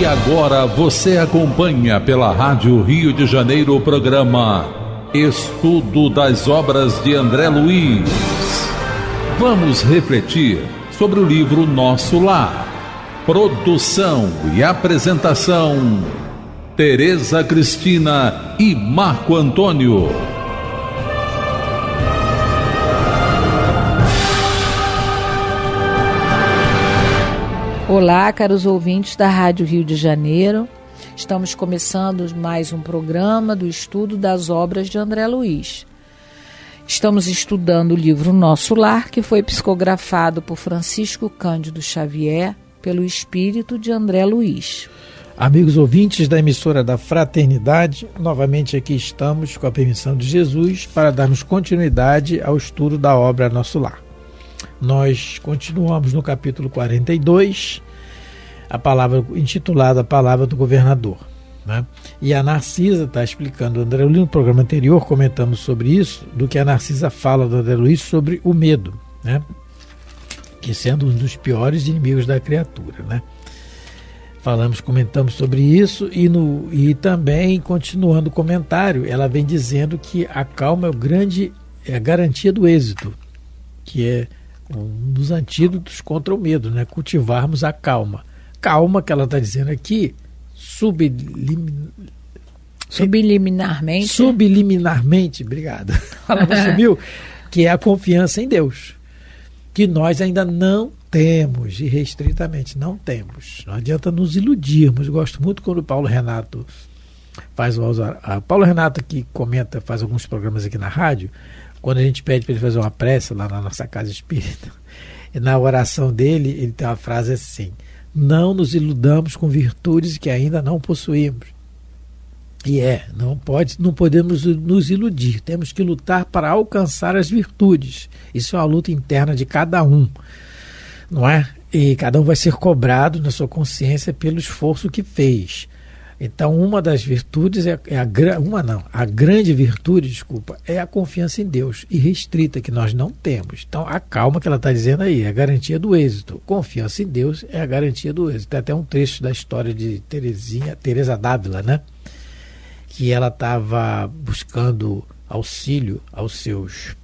E agora você acompanha pela Rádio Rio de Janeiro o programa Estudo das Obras de André Luiz. Vamos refletir sobre o livro Nosso Lar. Produção e apresentação, Tereza Cristina e Marco Antônio. Olá, caros ouvintes da Rádio Rio de Janeiro. Estamos começando mais um programa do estudo das obras de André Luiz. Estamos estudando o livro Nosso Lar, que foi psicografado por Francisco Cândido Xavier, pelo espírito de André Luiz. Amigos ouvintes da emissora da Fraternidade, novamente aqui estamos com a permissão de Jesus para darmos continuidade ao estudo da obra Nosso Lar. Nós continuamos no capítulo 42, a palavra intitulada A Palavra do Governador, né? E a Narcisa está explicando, André Luiz, no programa anterior comentamos sobre isso, do que a Narcisa fala do André Luiz sobre o medo, né? Que sendo um dos piores inimigos da criatura, né? Comentamos sobre isso e também, continuando o comentário, ela vem dizendo que a calma é a garantia do êxito, que é um dos antídotos contra o medo, né? Cultivarmos a calma. Calma, que ela está dizendo aqui, subliminarmente, obrigado. Ela subiu, que é a confiança em Deus, que nós ainda não temos, irrestritamente, não temos. Não adianta nos iludirmos. Gosto muito quando o Paulo Renato faz o Paulo Renato, que comenta, faz alguns programas aqui na rádio, quando a gente pede para ele fazer uma prece lá na nossa casa espírita, e na oração dele, ele tem uma frase assim: não nos iludamos com virtudes que ainda não possuímos. E não podemos nos iludir, temos que lutar para alcançar as virtudes. Isso é uma luta interna de cada um, não é? E cada um vai ser cobrado na sua consciência pelo esforço que fez. Então, uma das virtudes a grande virtude, é a confiança em Deus, irrestrita, que nós não temos. Então, a calma que ela está dizendo aí é a garantia do êxito. Confiança em Deus é a garantia do êxito. Tem até um trecho da história de Teresa d'Ávila, né? Que ela estava buscando auxílio aos seus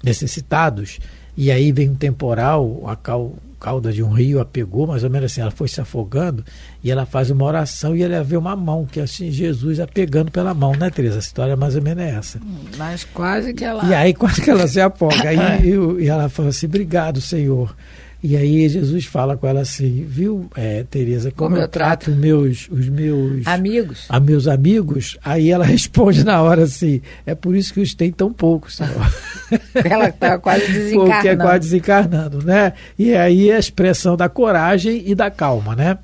necessitados, e aí vem um temporal, a cauda de um rio a pegou, mais ou menos assim, ela foi se afogando, e ela faz uma oração e ela vê uma mão, que é assim, Jesus a pegando pela mão, né, Teresa? A história mais ou menos é essa. Mas quase que ela... E aí quase que ela se afoga, e ela fala assim: obrigado, Senhor. E aí Jesus fala com ela assim: viu, Teresa, como eu trato os meus amigos. A meus amigos. Aí ela responde na hora assim: é por isso que os tem tão poucos, Senhor. Ela está quase desencarnando. Porque é quase desencarnando, né? E aí a expressão da coragem e da calma, né?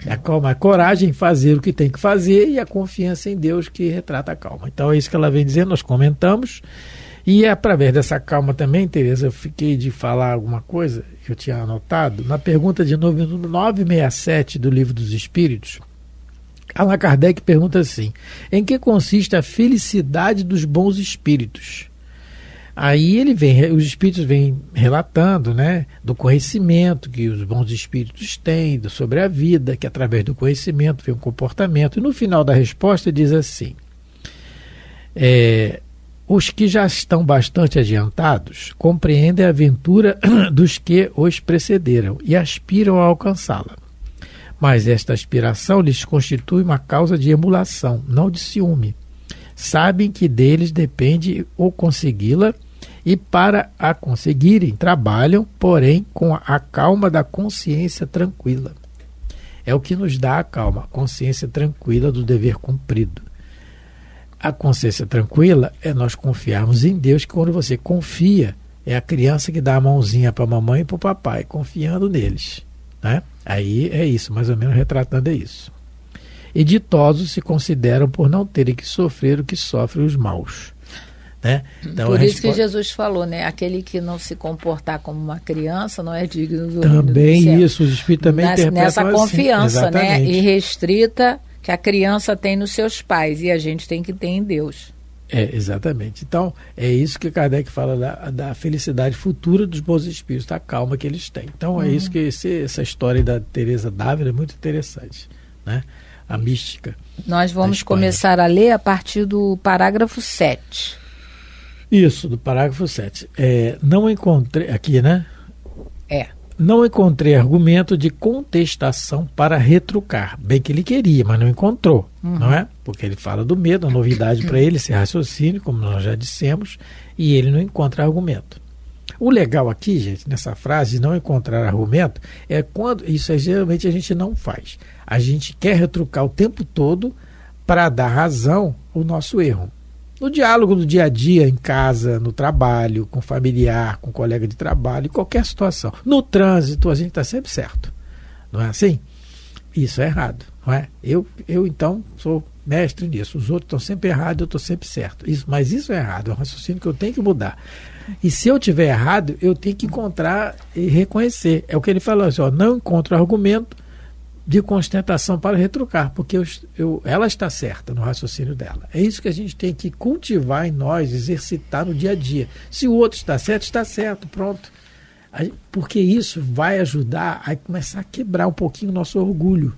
A coragem em fazer o que tem que fazer, e a confiança em Deus, que retrata a calma. Então é isso que ela vem dizendo, nós comentamos. E através dessa calma também, Tereza, eu fiquei de falar alguma coisa que eu tinha anotado. Na pergunta de 967 do Livro dos Espíritos, Allan Kardec pergunta assim: em que consiste a felicidade dos bons espíritos? Aí os espíritos vêm relatando, né, do conhecimento que os bons espíritos têm sobre a vida, que através do conhecimento vem o comportamento. E no final da resposta diz assim: os que já estão bastante adiantados compreendem a aventura dos que os precederam e aspiram a alcançá-la. Mas esta aspiração lhes constitui uma causa de emulação, não de ciúme. Sabem que deles depende o consegui-la, e para a conseguirem trabalham, porém, com a calma da consciência tranquila. É o que nos dá a calma, a consciência tranquila do dever cumprido. A consciência tranquila é nós confiarmos em Deus, que quando você confia, é a criança que dá a mãozinha para a mamãe e para o papai, confiando neles, né? Aí é isso, mais ou menos retratando é isso. E ditosos se consideram por não terem que sofrer o que sofrem os maus, né? Então, por isso que Jesus falou, né? Aquele que não se comportar como uma criança não é digno do também reino do céu. Isso, os espíritos também interpretam nessa confiança, assim, né? Irrestrita, que a criança tem nos seus pais, e a gente tem que ter em Deus. Exatamente. Então, é isso que Kardec fala da felicidade futura dos bons espíritos, da calma que eles têm. Então, é isso que essa história da Teresa d'Ávila é muito interessante. né? A mística. Nós vamos começar a ler a partir do parágrafo 7. Isso, do parágrafo 7. Não encontrei, aqui, né? Não encontrei argumento de contestação para retrucar. Bem que ele queria, mas não encontrou, não é? Porque ele fala do medo, a novidade para ele, esse raciocínio, como nós já dissemos, e ele não encontra argumento. O legal aqui, gente, nessa frase, não encontrar argumento, é quando, isso geralmente a gente não faz. A gente quer retrucar o tempo todo para dar razão ao nosso erro. No diálogo do dia a dia, em casa, no trabalho, com familiar, com colega de trabalho, em qualquer situação. No trânsito, a gente está sempre certo. Não é assim? Isso é errado, não é? Eu então, sou mestre nisso. Os outros estão sempre errados, eu estou sempre certo. Mas isso é errado, é um raciocínio que eu tenho que mudar. E se eu tiver errado, eu tenho que encontrar e reconhecer. É o que ele falou assim, não encontro argumento de constatação para retrucar, porque ela está certa no raciocínio dela. É isso que a gente tem que cultivar em nós, exercitar no dia a dia. Se o outro está certo, pronto. Porque isso vai ajudar a começar a quebrar um pouquinho o nosso orgulho,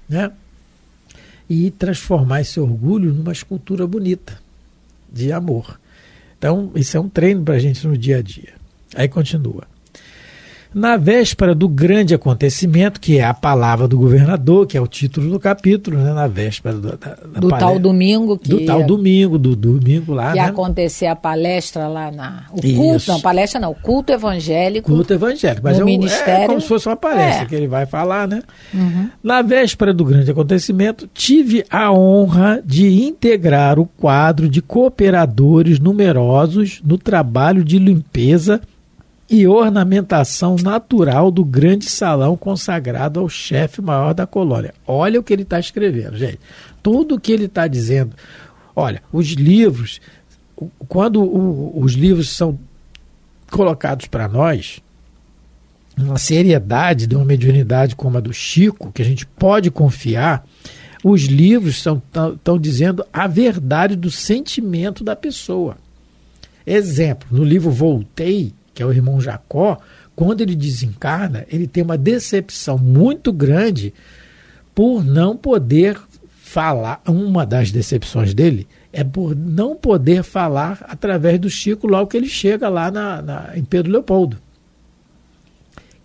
né? E transformar esse orgulho numa escultura bonita, de amor. Então, isso é um treino para a gente no dia a dia. Aí continua. Na véspera do grande acontecimento, que é a palavra do governador, que é o título do capítulo, né? Na véspera do tal domingo. Do domingo lá, que né? ia acontecer a palestra lá o culto evangélico. Culto evangélico, mas no ministério. É como se fosse uma palestra que ele vai falar, né? Na véspera do grande acontecimento, tive a honra de integrar o quadro de cooperadores numerosos no trabalho de limpeza e ornamentação natural do grande salão consagrado ao chefe maior da colônia. Olha o que ele está escrevendo, gente. Tudo o que ele está dizendo. Olha, os livros, quando os livros são colocados para nós, uma seriedade de uma mediunidade como a do Chico, que a gente pode confiar, os livros estão dizendo a verdade do sentimento da pessoa. Exemplo, no livro Voltei, que é o irmão Jacó, quando ele desencarna, ele tem uma decepção muito grande por não poder falar. Uma das decepções dele é por não poder falar através do Chico logo que ele chega lá em Pedro Leopoldo.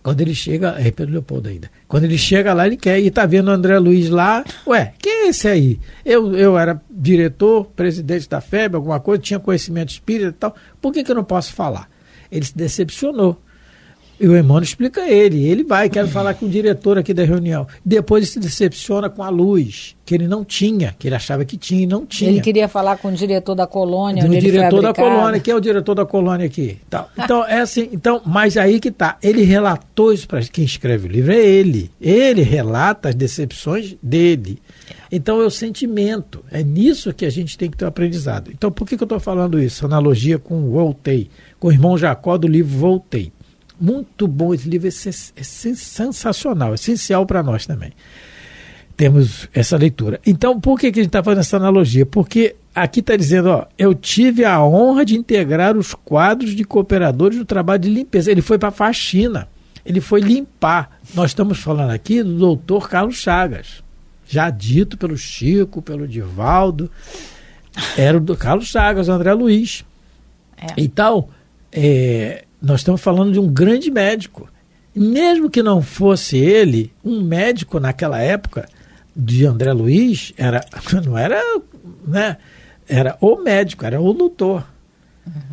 Quando ele chega, é Pedro Leopoldo ainda. Quando ele chega lá, ele quer, e está vendo o André Luiz lá, quem é esse aí? Eu era diretor, presidente da FEB, alguma coisa, tinha conhecimento espírita e tal, por que eu não posso falar? Ele se decepcionou. E o Emmanuel explica ele quero falar com o diretor aqui da reunião. Depois ele se decepciona com a luz, que ele não tinha, que ele achava que tinha e não tinha. Ele queria falar com o diretor da colônia. O diretor da colônia, quem é o diretor da colônia aqui? Então, é assim, mas aí que tá. Ele relatou isso para quem escreve o livro, é ele. Ele relata as decepções dele. Então é o sentimento, é nisso que a gente tem que ter um aprendizado. Então por que eu estou falando isso? Analogia com Voltei, com o irmão Jacó do livro Voltei. Muito bom, esse livro é sensacional, essencial para nós também. Temos essa leitura. Então por que a gente está fazendo essa analogia? Porque aqui está dizendo, eu tive a honra de integrar os quadros de cooperadores no trabalho de limpeza. Ele foi para a faxina, ele foi limpar. Nós estamos falando aqui do doutor Carlos Chagas. Já dito pelo Chico, pelo Divaldo, era o do Carlos Chagas, o André Luiz. Então, nós estamos falando de um grande médico. Mesmo que não fosse ele, um médico naquela época de André Luiz, não era, né? Era o médico, era o doutor.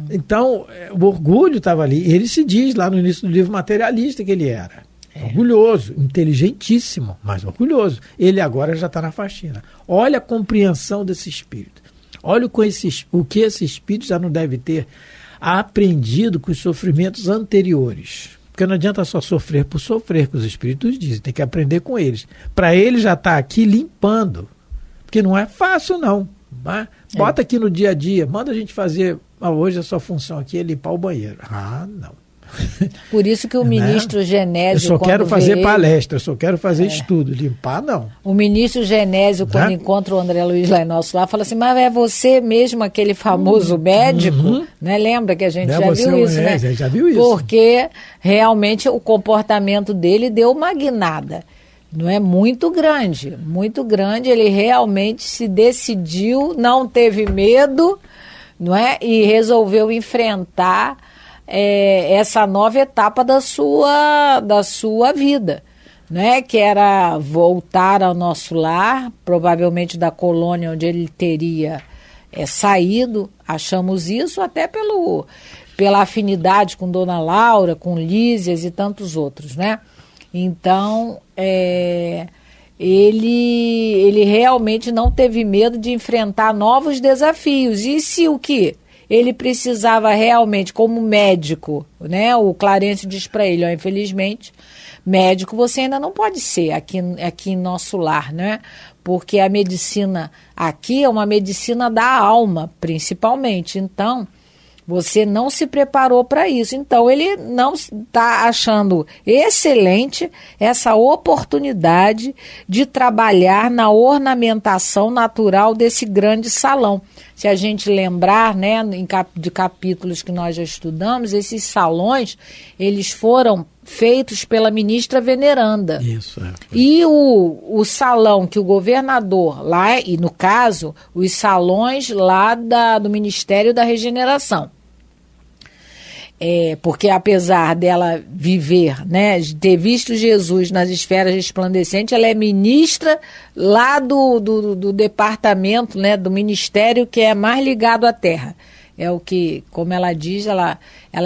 Então, o orgulho estava ali. Ele se diz lá no início do livro materialista que ele era. Orgulhoso, inteligentíssimo, mas orgulhoso. Ele agora já está na faxina. Olha a compreensão desse espírito. Olha o que esse espírito já não deve ter aprendido com os sofrimentos anteriores. Porque não adianta só sofrer por sofrer, que os espíritos dizem. Tem que aprender com eles. Para ele já estar aqui limpando. Porque não é fácil, não. Né? Bota aqui no dia a dia. Manda a gente fazer. Hoje a sua função aqui é limpar o banheiro. Não. Por isso que o ministro Genésio... Eu só quero fazer palestra, eu só quero fazer estudo, limpar não. O ministro Genésio, quando encontra o André Luiz lá em nosso lar, fala assim, mas é você mesmo aquele famoso médico? Né? Lembra que a gente já viu isso, né? Já viu isso. Porque realmente o comportamento dele deu uma guinada. não é muito grande, muito grande. Ele realmente se decidiu, não teve medo, não é? E resolveu enfrentar essa nova etapa da sua vida, né? Que era voltar ao nosso lar, provavelmente da colônia onde ele teria saído. Achamos isso até pela afinidade com Dona Laura, com Lísias e tantos outros, né? Então, ele realmente não teve medo de enfrentar novos desafios. E se o que ele precisava realmente, como médico, né? O Clarence diz para ele, infelizmente, médico você ainda não pode ser aqui em nosso lar, né? Porque a medicina aqui é uma medicina da alma, principalmente. Então, você não se preparou para isso. Então, ele não está achando excelente essa oportunidade de trabalhar na ornamentação natural desse grande salão. Se a gente lembrar, né, de capítulos que nós já estudamos, esses salões, eles foram feitos pela ministra veneranda. Isso, E o salão que o governador lá, e no caso, os salões lá do Ministério da Regeneração. Porque apesar dela viver, né, de ter visto Jesus nas esferas resplandecentes, ela é ministra lá do departamento, né, do ministério que é mais ligado à terra. É o que, como ela diz, ela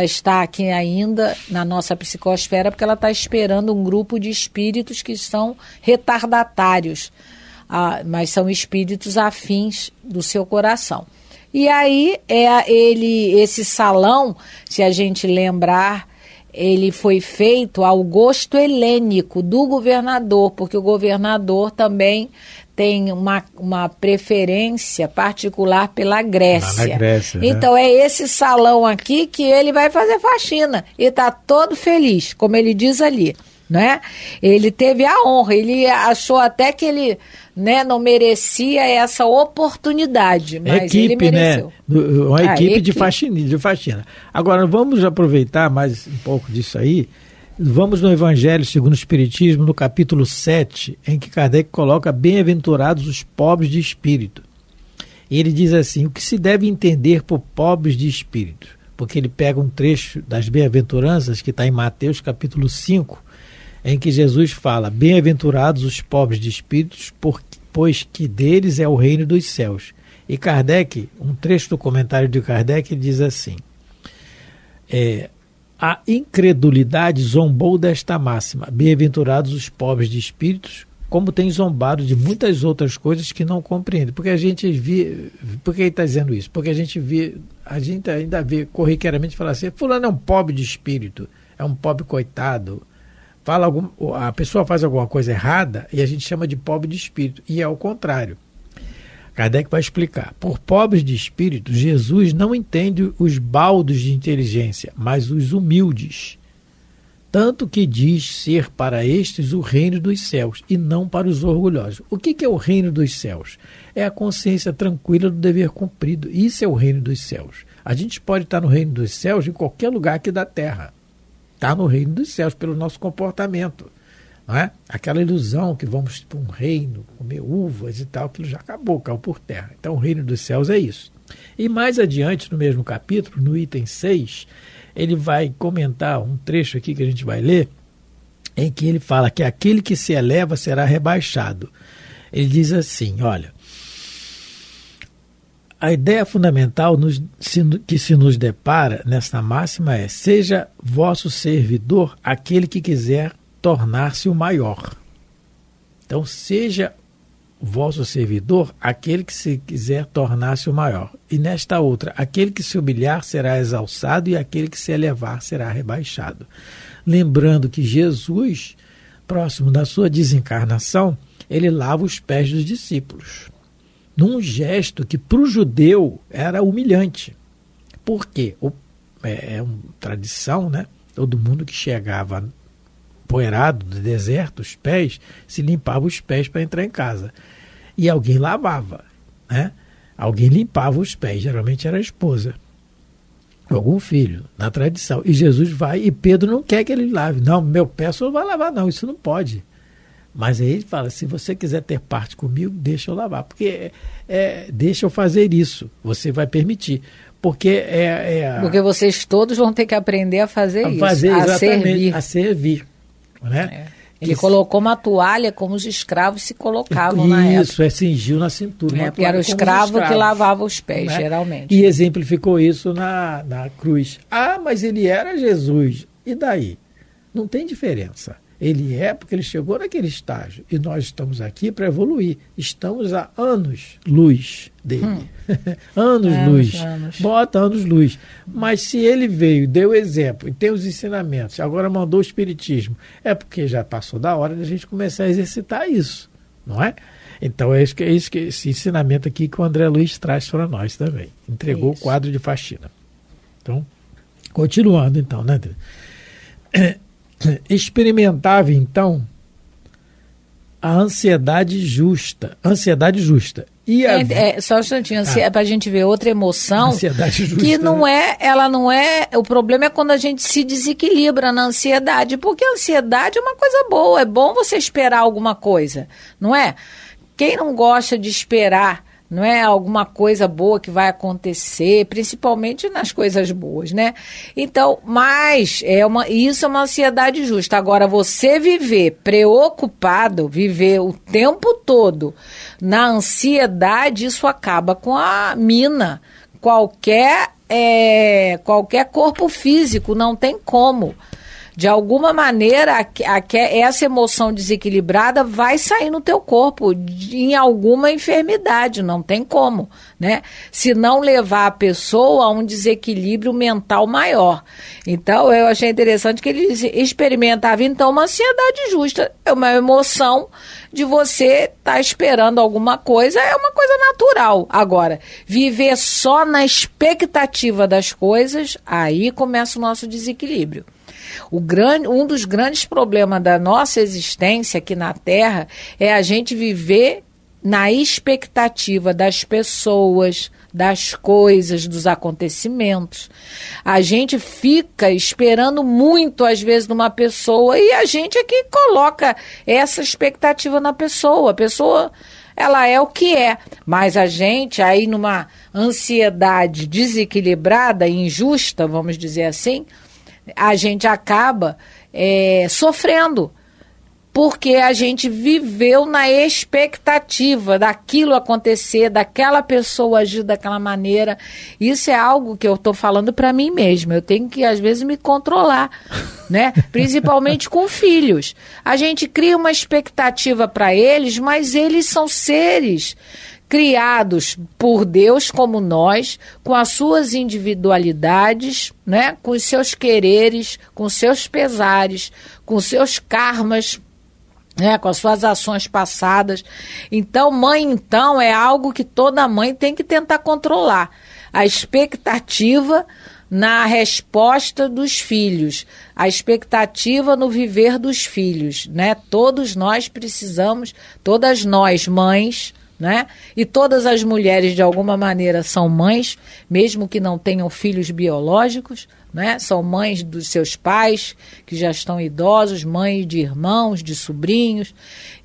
está aqui ainda na nossa psicosfera porque ela está esperando um grupo de espíritos que são retardatários, mas são espíritos afins do seu coração. E aí, esse salão, se a gente lembrar, ele foi feito ao gosto helênico do governador, porque o governador também tem uma preferência particular pela Grécia. Na Grécia, então, né? É esse salão aqui que ele vai fazer faxina. E está todo feliz, como ele diz ali. Né? Ele teve a honra, ele achou até que ele, né, não merecia essa oportunidade, mas ele mereceu. Né? Uma equipe de faxina. Agora, vamos aproveitar mais um pouco disso aí. Vamos no Evangelho segundo o Espiritismo, no capítulo 7, em que Kardec coloca bem-aventurados os pobres de espírito. Ele diz assim, o que se deve entender por pobres de espírito? Porque ele pega um trecho das bem-aventuranças que está em Mateus capítulo 5, em que Jesus fala, bem-aventurados os pobres de espíritos, pois que deles é o reino dos céus. E Kardec, um trecho do comentário de Kardec, diz assim, a incredulidade zombou desta máxima, bem-aventurados os pobres de espíritos, como tem zombado de muitas outras coisas que não compreende. Porque a gente vê, por que ele está dizendo isso? Porque a gente ainda vê corriqueiramente falar assim, fulano é um pobre de espírito, é um pobre coitado, a pessoa faz alguma coisa errada e a gente chama de pobre de espírito, e é o contrário. Kardec vai explicar. Por pobres de espírito, Jesus não entende os baldos de inteligência, mas os humildes. Tanto que diz ser para estes o reino dos céus e não para os orgulhosos. O que é o reino dos céus? É a consciência tranquila do dever cumprido. Isso é o reino dos céus. A gente pode estar no reino dos céus em qualquer lugar aqui da terra. Está no reino dos céus pelo nosso comportamento, não é? Aquela ilusão que vamos para um reino, comer uvas e tal, aquilo já acabou, caiu por terra. Então o reino dos céus é isso. E mais adiante, no mesmo capítulo, no item 6, ele vai comentar um trecho aqui que a gente vai ler, em que ele fala que aquele que se eleva será rebaixado. Ele diz assim, olha, a ideia fundamental que se nos depara nesta máxima é: seja vosso servidor aquele que quiser tornar-se o maior. Então, seja vosso servidor aquele que se quiser tornar-se o maior. E nesta outra, aquele que se humilhar será exalçado e aquele que se elevar será rebaixado. Lembrando que Jesus, próximo da sua desencarnação, ele lava os pés dos discípulos. Num gesto que para o judeu era humilhante. Por quê? É uma tradição, né? Todo mundo que chegava poeirado do deserto, os pés, se limpava os pés para entrar em casa. E alguém lavava, né? Alguém limpava os pés, geralmente era a esposa, algum filho, na tradição. E Jesus vai, e Pedro não quer que ele lave. Não, meu pé só não vai lavar, não, isso não pode. Mas aí ele fala, se você quiser ter parte comigo, deixa eu lavar. Porque deixa eu fazer isso, você vai permitir. Porque Porque vocês todos vão ter que aprender a fazer isso, a servir. A servir. Né? Ele colocou uma toalha como os escravos se colocavam na época. Isso, cingiu na cintura. Porque era o escravo que lavava os pés, né? Geralmente. E exemplificou isso na cruz. Ah, mas ele era Jesus. E daí? Não tem diferença. Ele porque ele chegou naquele estágio. E nós estamos aqui para evoluir. Estamos a anos-luz dele. Anos-luz. Bota anos-luz. Mas se ele veio, deu exemplo, e tem os ensinamentos, agora mandou o espiritismo, é porque já passou da hora de a gente começar a exercitar isso. Não é? Então esse ensinamento aqui que o André Luiz traz para nós também. Entregou o quadro de faxina. Então, continuando então, né, André? Experimentava então a ansiedade justa. E só um instantinho, para a gente ver outra emoção ansiedade justa, que ela não é. O problema é quando a gente se desequilibra na ansiedade, porque a ansiedade é uma coisa boa, é bom você esperar alguma coisa, não é? Quem não gosta de esperar, não é, alguma coisa boa que vai acontecer, principalmente nas coisas boas, né? Então, mas isso é uma ansiedade justa. Agora, você viver preocupado, viver o tempo todo na ansiedade, isso acaba com a mina. Qualquer corpo físico, não tem como. De alguma maneira, essa emoção desequilibrada vai sair no teu corpo em alguma enfermidade, não tem como, né? Se não levar a pessoa a um desequilíbrio mental maior. Então, eu achei interessante que ele experimentava, então, uma ansiedade justa. É uma emoção de você estar esperando alguma coisa, é uma coisa natural. Agora, viver só na expectativa das coisas, aí começa o nosso desequilíbrio. Um dos grandes problemas da nossa existência aqui na Terra é a gente viver na expectativa das pessoas, das coisas, dos acontecimentos. A gente fica esperando muito, às vezes, numa pessoa e a gente é que coloca essa expectativa na pessoa. A pessoa, ela é o que é, mas a gente aí numa ansiedade desequilibrada, injusta, vamos dizer assim, a gente acaba sofrendo, porque a gente viveu na expectativa daquilo acontecer, daquela pessoa agir daquela maneira. Isso é algo que eu estou falando para mim mesma. Eu tenho que, às vezes, me controlar, né? Principalmente com filhos. A gente cria uma expectativa para eles, mas eles são seres criados por Deus como nós, com as suas individualidades, né? Com os seus quereres, com os seus pesares, com os seus karmas, né? Com as suas ações passadas. Então, é algo que toda mãe tem que tentar controlar. A expectativa na resposta dos filhos, a expectativa no viver dos filhos, né? Todos nós precisamos, todas nós, mães, né? E todas as mulheres de alguma maneira são mães, mesmo que não tenham filhos biológicos, né? São mães dos seus pais que já estão idosos, mães de irmãos, de sobrinhos.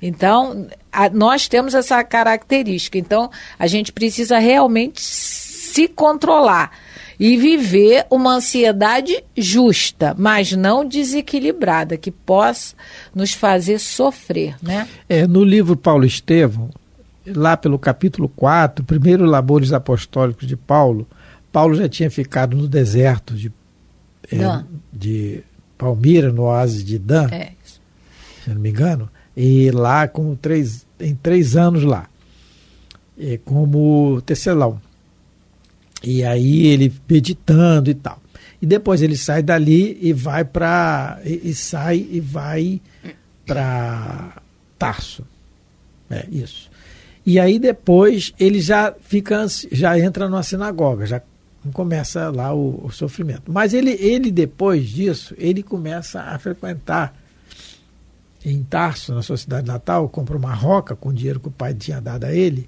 Então, nós temos essa característica. Então, a gente precisa realmente se controlar e viver uma ansiedade justa, mas não desequilibrada, que possa nos fazer sofrer, né? No livro Paulo Estevão, lá pelo capítulo 4, primeiro Labores Apostólicos de Paulo, Paulo já tinha ficado no deserto de Palmira, no oásis de Dan, se não me engano, e lá em 3 anos lá, como tecelão. E aí ele meditando e tal. E depois ele sai dali e vai para Tarso. Isso. E aí depois ele já entra numa sinagoga, já começa lá o sofrimento. Mas ele depois disso, ele começa a frequentar em Tarso, na sua cidade natal, compra uma roca com o dinheiro que o pai tinha dado a ele,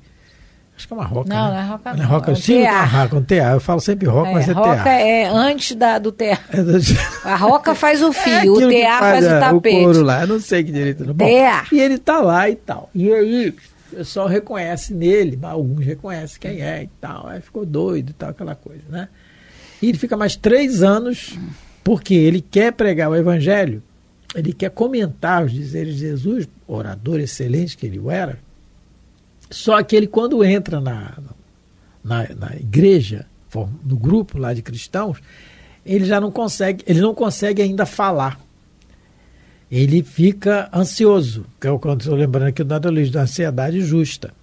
Acho que é uma roca. Não, né? não é roca, não. É roca, com TA. Eu falo sempre roca, mas é roca TA. é antes do TA. A roca faz o fio, o TA faz o tapete. O couro lá, eu não sei que direito. Bom, TA. E ele tá lá e tal. E aí, o pessoal reconhece nele, alguns reconhecem quem é e tal. Aí ficou doido e tal, aquela coisa, né? E ele fica mais 3 anos, porque ele quer pregar o evangelho, ele quer comentar os dizeres de Jesus, orador excelente que ele era. Só que ele, quando entra na igreja, no grupo lá de cristãos, ele não consegue ainda falar. Ele fica ansioso, que eu estou lembrando aqui do André Luiz, da ansiedade justa.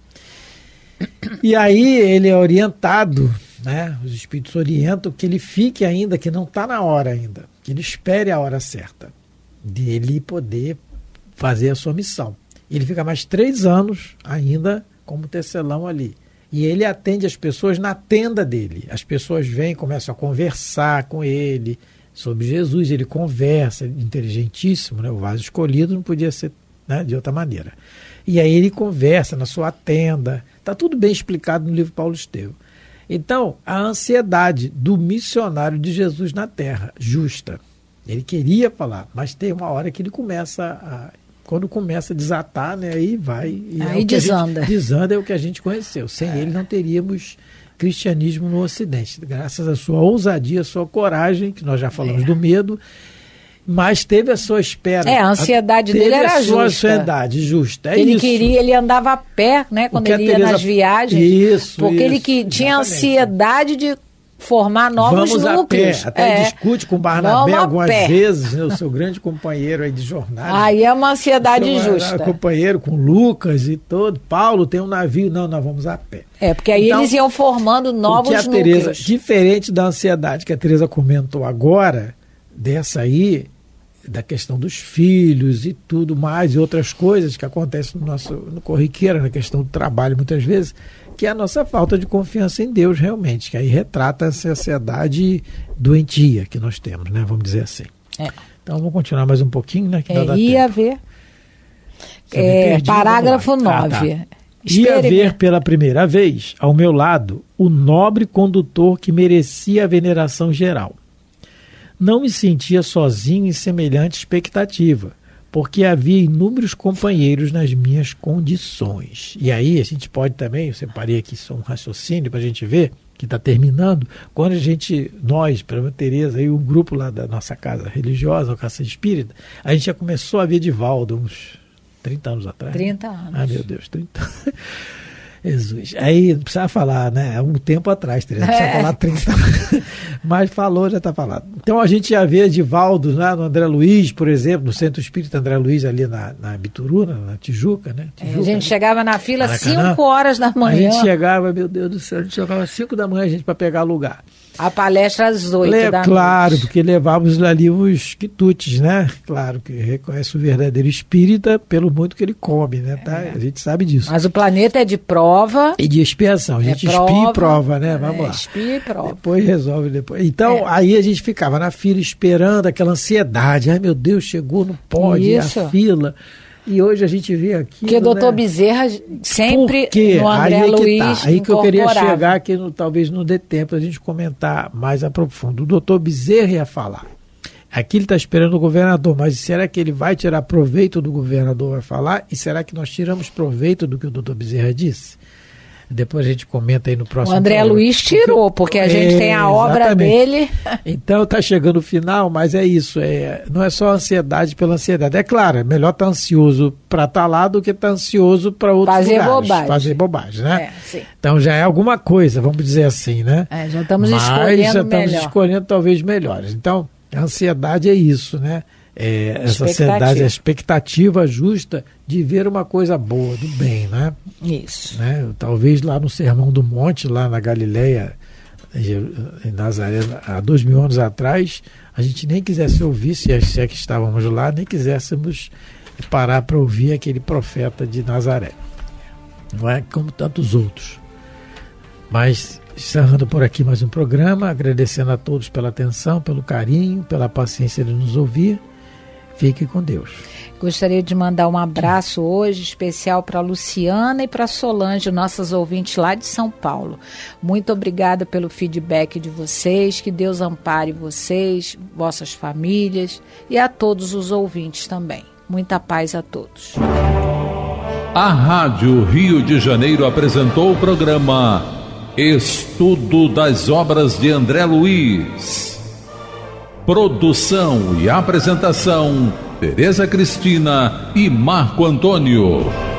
E aí ele é orientado, né? Os espíritos orientam que ele fique ainda, que não está na hora ainda, que ele espere a hora certa de ele poder fazer a sua missão. Ele fica mais 3 anos ainda como tecelão ali. E ele atende as pessoas na tenda dele. As pessoas vêm, começam a conversar com ele sobre Jesus. Ele conversa, inteligentíssimo, né? O vaso escolhido não podia ser, né, de outra maneira. E aí ele conversa na sua tenda. Está tudo bem explicado no livro Paulo Estevam. Então, a ansiedade do missionário de Jesus na Terra, justa. Ele queria falar, mas tem uma hora que ele quando começa a desatar, né, aí vai. E aí desanda. Desanda é o que a gente conheceu. Sem ele não teríamos cristianismo no Ocidente. Graças à sua ousadia, à sua coragem, que nós já falamos do medo, mas teve a sua espera. A ansiedade dele era justa. Teve a sua ansiedade justa. Ele queria, ele andava a pé, né, quando ele ia nas viagens. Porque ele tinha ansiedade de formar novos núcleos. A pé, até discute com o Barnabé algumas vezes, né, o seu grande companheiro aí de jornada. Aí é uma ansiedade justa. Companheiro com Lucas e todo. Paulo tem um navio, não, nós vamos a pé. Porque aí eles iam formando novos núcleos. Diferente da ansiedade que a Teresa comentou agora, dessa aí, da questão dos filhos e tudo mais, e outras coisas que acontecem no corriqueiro, na questão do trabalho muitas vezes, que é a nossa falta de confiança em Deus realmente, que aí retrata essa ansiedade doentia que nós temos, né? Vamos dizer assim. Então vamos continuar mais um pouquinho, né? Que ia ver. Parágrafo 9. Ia ver pela primeira vez, ao meu lado, o nobre condutor que merecia a veneração geral. Não me sentia sozinho em semelhante expectativa, porque havia inúmeros companheiros nas minhas condições. E aí a gente pode também, eu separei aqui só um raciocínio para a gente ver, que está terminando, quando nós, pela Teresa, e um grupo lá da nossa casa religiosa, a Casa Espírita, a gente já começou a ver Divaldo uns 30 anos atrás. 30 anos. Ah, meu Deus, 30 anos. Jesus. Aí não precisava falar, né? Um tempo atrás, Teresa, não precisava falar 30 anos. Mas falou, já está falado. Então a gente já vê Divaldo lá no André Luiz, por exemplo, no Centro Espírita André Luiz, ali na Bituruna, na Tijuca, né? A gente chegava na fila às 5 horas da manhã. A gente chegava, meu Deus do céu, a gente chegava às 5 da manhã para pegar lugar. A palestra às 8 da noite. Claro, porque levávamos ali os quitutes, né? Claro, que reconhece o verdadeiro espírita pelo muito que ele come, né? Tá? A gente sabe disso. Mas o planeta é de prova. E de expiação. A gente espia e prova, né? Vamos lá. Espia e prova. Depois resolve depois. Então, aí a gente ficava na fila esperando aquela ansiedade. Ai, meu Deus, chegou, não pode, a fila. E hoje a gente vê aqui. Porque o doutor Bezerra sempre no André Luiz. Aí que eu queria chegar, que talvez não dê tempo a gente comentar mais a profundo. O doutor Bezerra ia falar. Aqui ele está esperando o governador, mas será que ele vai tirar proveito do governador, vai falar? E será que nós tiramos proveito do que o doutor Bezerra disse? Depois a gente comenta aí no próximo. O André Luiz tirou, porque a gente tem a obra dele. Então está chegando o final, mas é isso. Não é só ansiedade pela ansiedade. É claro, é melhor estar ansioso para estar lá do que estar ansioso para outros lugares. Fazer bobagem, né? Sim. Então já é alguma coisa, vamos dizer assim, né? Já estamos escolhendo talvez melhores. Então, a ansiedade é isso, né? Essa ansiedade, a expectativa justa de ver uma coisa boa, do bem, né? Isso. Né? Talvez lá no Sermão do Monte, lá na Galileia, em Nazaré, há 2000 anos atrás, a gente nem quisesse ouvir, se é que estávamos lá, nem quiséssemos parar para ouvir aquele profeta de Nazaré. Não é como tantos outros. Mas, encerrando por aqui mais um programa, agradecendo a todos pela atenção, pelo carinho, pela paciência de nos ouvir. Fique com Deus. Gostaria de mandar um abraço hoje especial para a Luciana e para a Solange, nossas ouvintes lá de São Paulo. Muito obrigada pelo feedback de vocês, que Deus ampare vocês, vossas famílias e a todos os ouvintes também. Muita paz a todos. A Rádio Rio de Janeiro apresentou o programa Estudo das Obras de André Luiz. Produção e apresentação, Tereza Cristina e Marco Antônio.